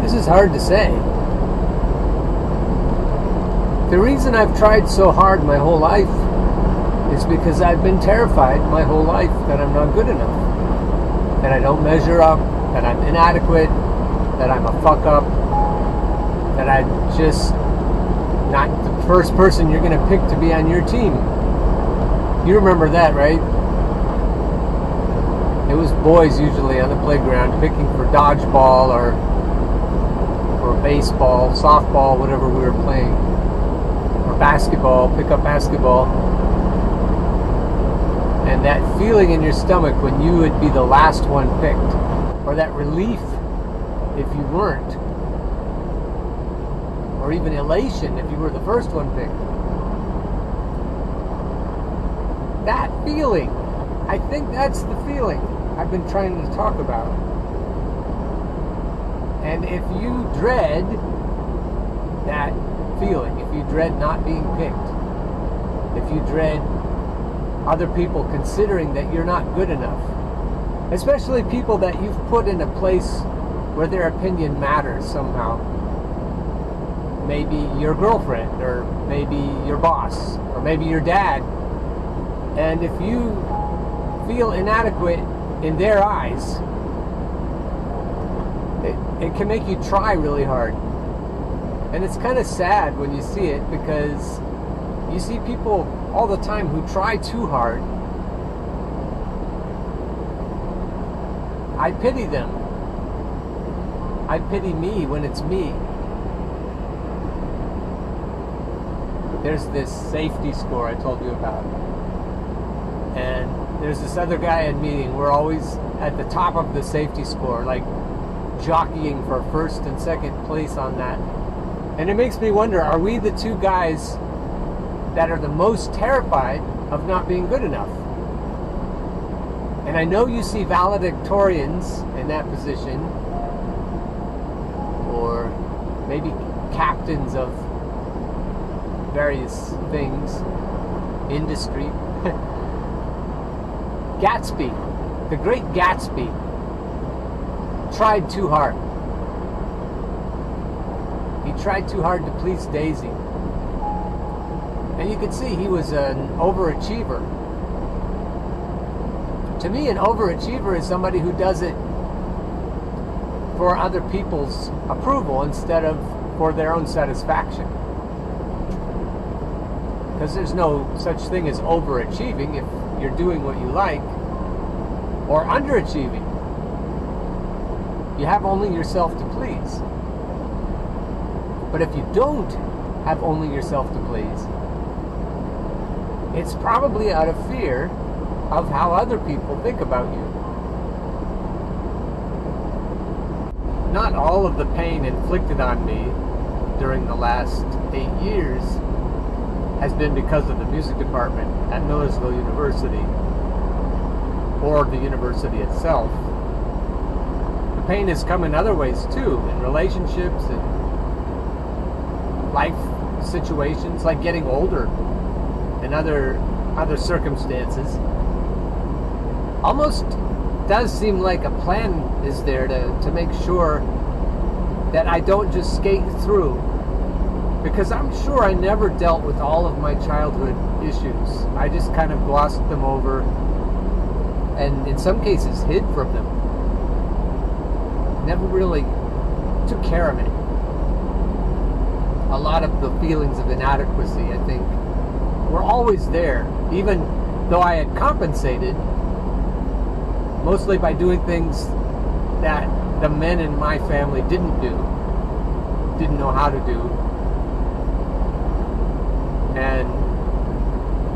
This is hard to say. The reason I've tried so hard my whole life is because I've been terrified my whole life that I'm not good enough, that I don't measure up, that I'm inadequate, that I'm a fuck up, that I'm just not the first person you're going to pick to be on your team. You remember that, right? It was boys usually on the playground picking for dodgeball or baseball, softball, whatever we were playing, or basketball, pick up basketball. And that feeling in your stomach when you would be the last one picked, or that relief if you weren't, or even elation if you were the first one picked. That feeling, I think that's the feeling I've been trying to talk about. And if you dread that feeling, if you dread not being picked, if you dread other people considering that you're not good enough, especially people that you've put in a place where their opinion matters somehow, maybe your girlfriend, or maybe your boss, or maybe your dad, and if you feel inadequate in their eyes, it can make you try really hard. And it's kind of sad when you see it, because you see people all the time who try too hard. I pity them. I pity me when it's me. There's this safety score I told you about. And there's this other guy in meeting. We're always at the top of the safety score, like jockeying for first and second place on that. And it makes me wonder, are we the two guys that are the most terrified of not being good enough? And I know you see valedictorians in that position, or maybe captains of various things, industry. Gatsby, the great Gatsby, tried too hard. He tried too hard to please Daisy. And you could see he was an overachiever. To me, an overachiever is somebody who does it for other people's approval instead of for their own satisfaction. Because there's no such thing as overachieving if you're doing what you like, or underachieving. You have only yourself to please. But if you don't have only yourself to please, it's probably out of fear of how other people think about you. Not all of the pain inflicted on me during the last 8 years has been because of the music department at Millersville University or the university itself. The pain has come in other ways too, in relationships and life situations, like getting older and other circumstances. Almost does seem like a plan is there to make sure that I don't just skate through, because I'm sure I never dealt with all of my childhood issues. I just kind of glossed them over and in some cases hid from them. Never really took care of it. A lot of the feelings of inadequacy, I think, were always there, even though I had compensated mostly by doing things that the men in my family didn't know how to do. And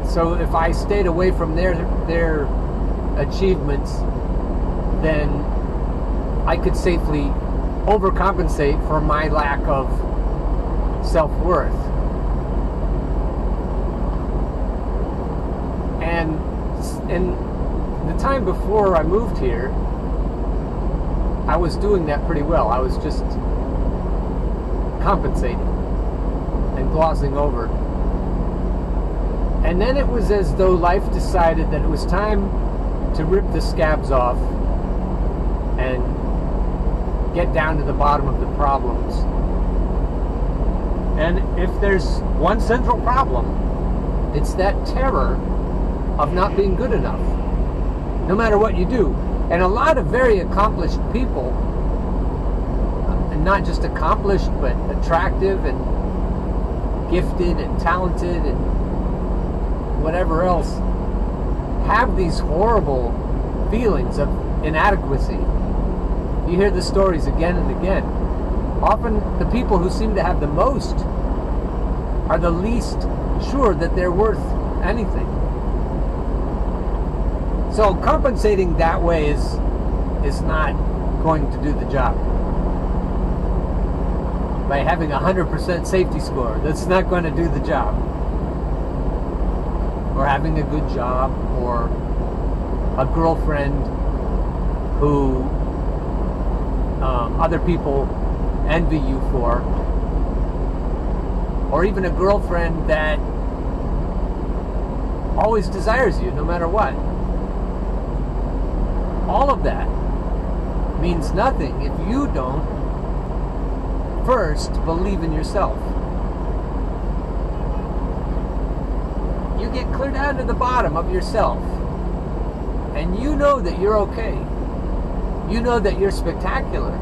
so if I stayed away from their achievements, then I could safely overcompensate for my lack of self-worth. And in the time before I moved here, I was doing that pretty well. I was just compensating and glossing over. And then it was as though life decided that it was time to rip the scabs off and get down to the bottom of the problems. And if there's one central problem, it's that terror of not being good enough, no matter what you do. And a lot of very accomplished people, and not just accomplished, but attractive and gifted and talented and whatever else, have these horrible feelings of inadequacy. You hear the stories again and again. Often the people who seem to have the most are the least sure that they're worth anything. So compensating that way is not going to do the job. By having a 100% safety score, that's not going to do the job. Or having a good job, or a girlfriend who other people envy you for, or even a girlfriend that always desires you no matter what. All of that means nothing if you don't first believe in yourself. You get clear down to the bottom of yourself, and you know that you're okay. You know that you're spectacular.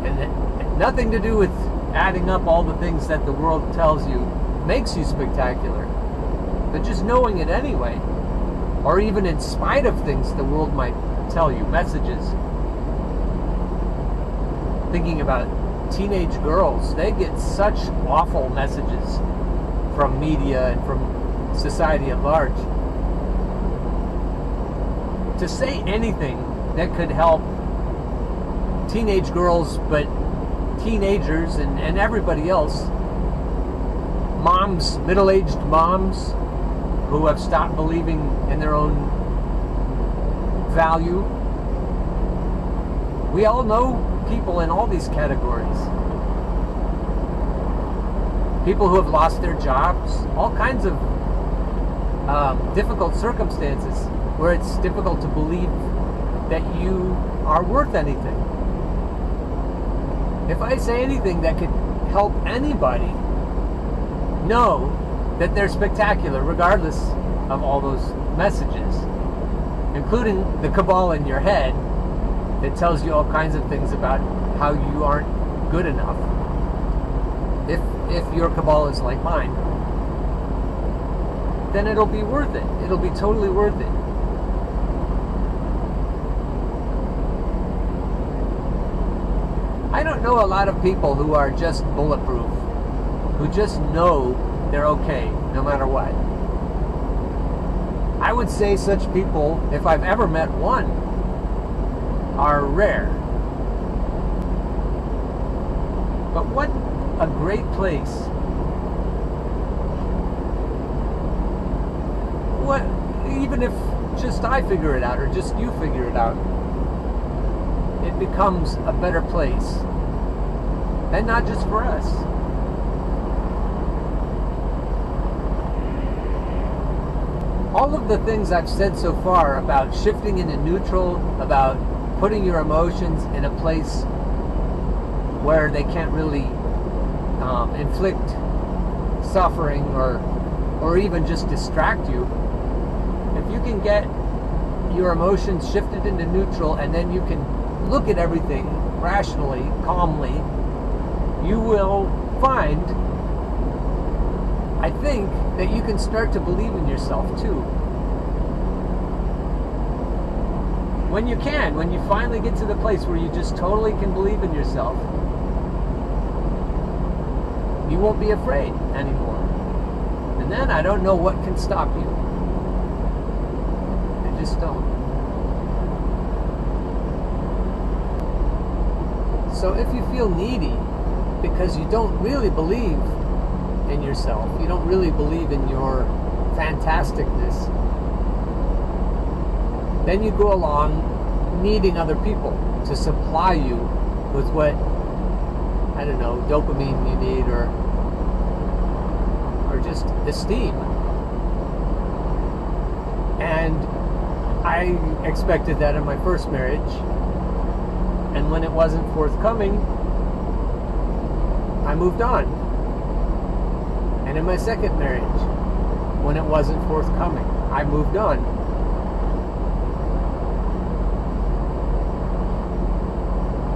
And it had nothing to do with adding up all the things that the world tells you makes you spectacular, but just knowing it anyway, or even in spite of things the world might tell you, messages. Thinking about teenage girls, they get such awful messages from media and from society at large. To say anything that could help teenage girls, but teenagers and everybody else, moms, middle-aged moms who have stopped believing in their own value. We all know people in all these categories. People who have lost their jobs, all kinds of difficult circumstances where it's difficult to believe that you are worth anything. If I say anything that could help anybody know that they're spectacular, regardless of all those messages, including the cabal in your head that tells you all kinds of things about how you aren't good enough, if your cabal is like mine, then it'll be worth it. It'll be totally worth it. I don't know a lot of people who are just bulletproof, who just know they're okay no matter what. I would say such people, if I've ever met one, are rare. But what a great place. What, even if just I figure it out or just you figure it out, it becomes a better place. And not just for us. All of the things I've said so far about shifting into neutral, about putting your emotions in a place where they can't really inflict suffering or even just distract you. If you can get your emotions shifted into neutral, and then you can look at everything rationally, calmly, you will find, I think, that you can start to believe in yourself too. When you finally get to the place where you just totally can believe in yourself, you won't be afraid anymore. And then I don't know what can stop you. I just don't. So if you feel needy because you don't really believe in yourself, you don't really believe in your fantasticness, then you go along needing other people to supply you with what, I don't know, dopamine you need, or just esteem. And I expected that in my first marriage, And when it wasn't forthcoming, I moved on. And in my second marriage, when it wasn't forthcoming, I moved on.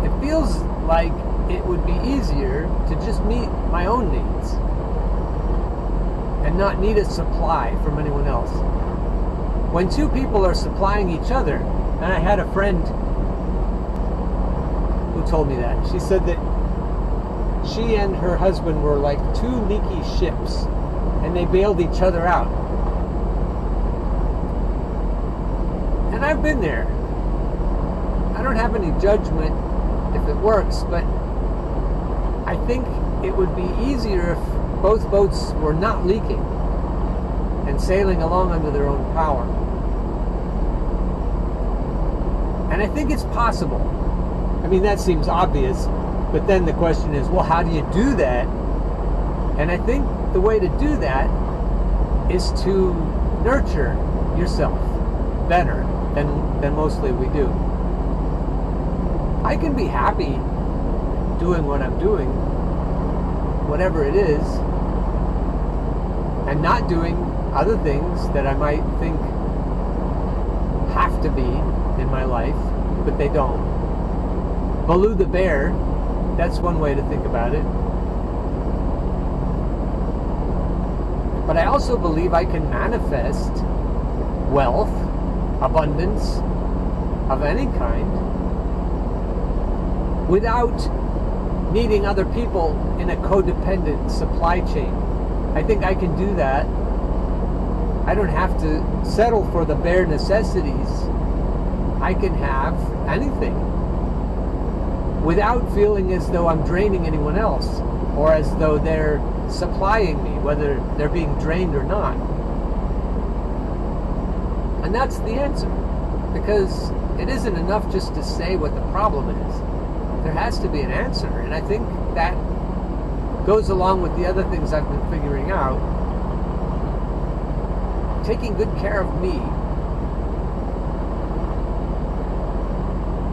It feels like it would be easier to just meet my own needs and not need a supply from anyone else. When two people are supplying each other, and I had a friend who told me that. She said that she and her husband were like two leaky ships, and they bailed each other out. And I've been there. I don't have any judgment if it works, but I think it would be easier if both boats were not leaking and sailing along under their own power. And I think it's possible. I mean, that seems obvious, but then the question is, well, how do you do that? And I think the way to do that is to nurture yourself better than mostly we do. I can be happy doing what I'm doing, whatever it is, and not doing other things that I might think have to be in my life, but they don't. Baloo the bear, that's one way to think about it. But I also believe I can manifest wealth, abundance of any kind, without needing other people in a codependent supply chain. I think I can do that. I don't have to settle for the bare necessities. I can have anything without feeling as though I'm draining anyone else, or as though they're supplying me, whether they're being drained or not. And that's the answer, because it isn't enough just to say what the problem is. There has to be an answer, and I think that goes along with the other things I've been figuring out. Taking good care of me,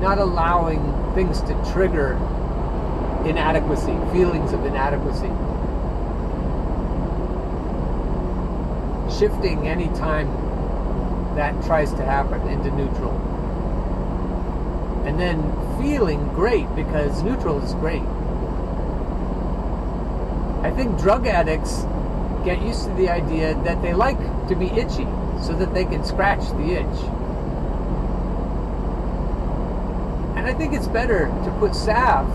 not allowing things to trigger inadequacy, feelings of inadequacy. Shifting any time that tries to happen into neutral. And then feeling great, because neutral is great. I think drug addicts get used to the idea that they like to be itchy so that they can scratch the itch. And I think it's better to put salve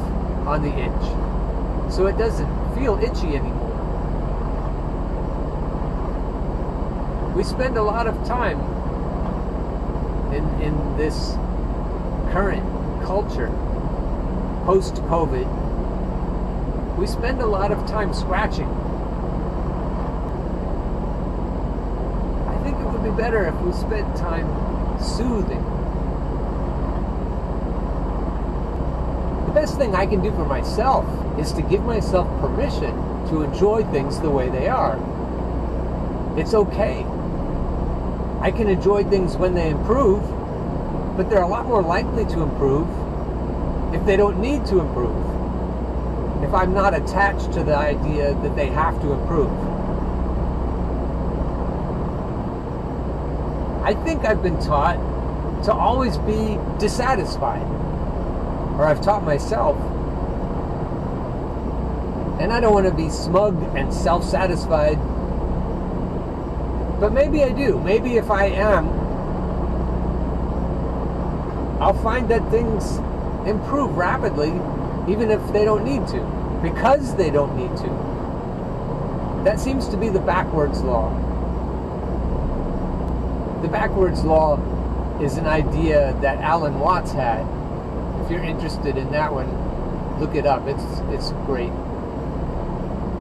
on the itch so it doesn't feel itchy anymore. We spend a lot of time in this current culture, post-COVID, we spend a lot of time scratching. I think it would be better if we spent time soothing. The best thing I can do for myself is to give myself permission to enjoy things the way they are. It's okay. I can enjoy things when they improve, but they're a lot more likely to improve if they don't need to improve. If I'm not attached to the idea that they have to improve. I think I've been taught to always be dissatisfied, or I've taught myself. And I don't want to be smug and self-satisfied, but maybe I do. Maybe if I am, I'll find that things improve rapidly, even if they don't need to, because they don't need to. That seems to be the backwards law. The backwards law is an idea that Alan Watts had. If you're interested in that one, look it up. It's great.